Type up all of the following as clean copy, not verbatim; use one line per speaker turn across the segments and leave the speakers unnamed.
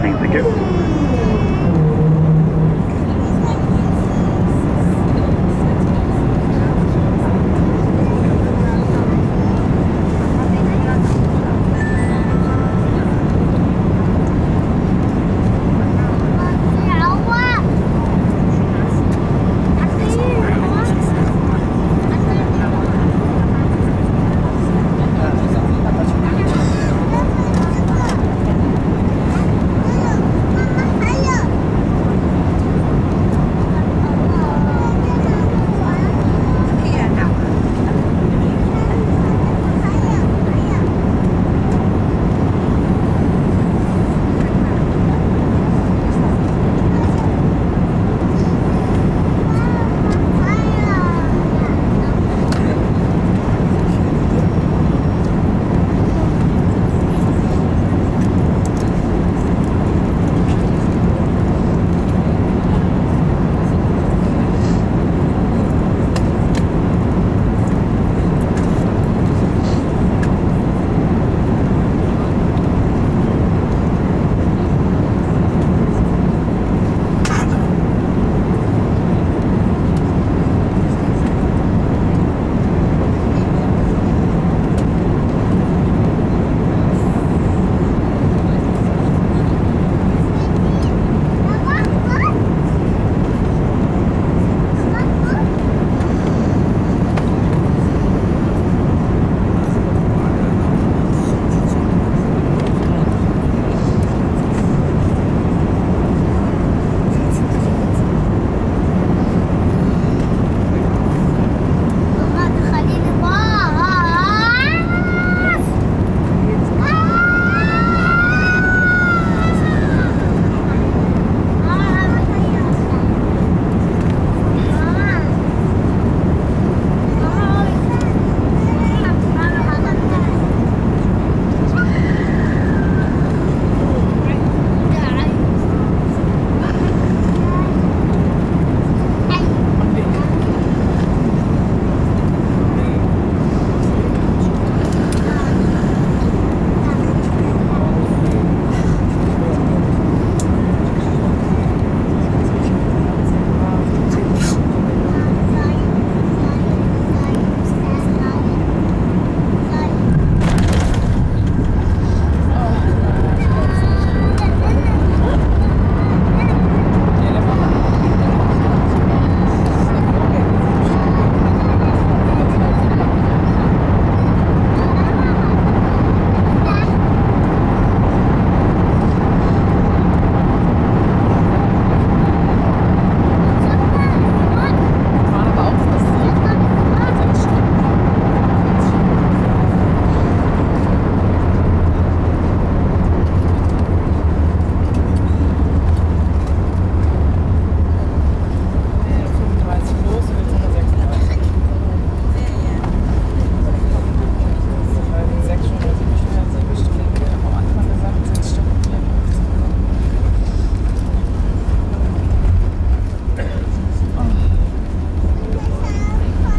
landing. Thank you.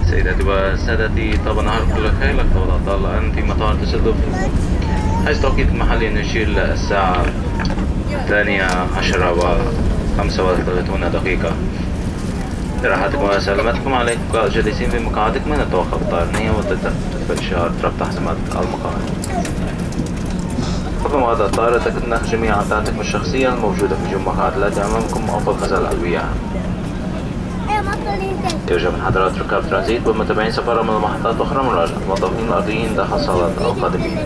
سيداتي وسادتي، طاب نهار كل خير. لقد وضعت الآن في مطار ديسلدورف حيث توقيت المحلي نشير الساعة 12:35 دقيقة. لراحتكم وسلامتكم عليكم جالسين في مقاعدكم نتوقف الطائرة وتتبع إشارة ربط حزمات المقاعد. قبل مقعد الطائرة تأكد أن جميع عداتكم الشخصية الموجودة في جمعات التي أمامكم أو في الخزانة العلوية. يرجى من حضرات ركاب ترانزيت والمتابعين سفارة من المحطات الأخرى مراجعة الموظفين الأرضيين داخل صالات القادمين.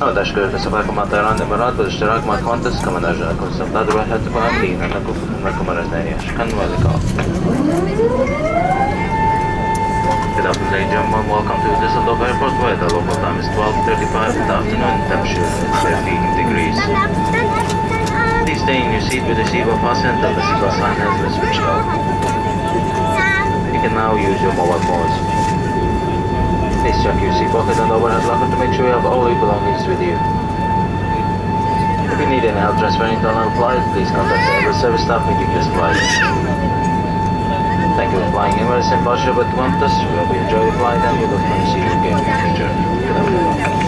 أود أشكرك لسفركم مع طيران الإمارات والاشتراك مع كونتس، كما نرجو أنكم تستمتعوا برحلتكم آمنين. أنكم مرة ثانية. شكرا واللقاء. Good afternoon, ladies and gentlemen. Welcome to Düsseldorf Airport, where the local time is 12:35 in the afternoon. Temperature is 13 degrees. Please stay in your seat with the seatbelt fastened until the seatbelt sign has been switched off. You can now use your mobile phones. Please check your seat pocket and overhead locker to make sure you have all your belongings with you. If you need any help transferring to another flight, please contact the Emirates service staff meeting this flight. Thank you for flying Emirates and Basha with Qantas. We hope you enjoy the flight and we look forward to seeing you again in the future. Good afternoon.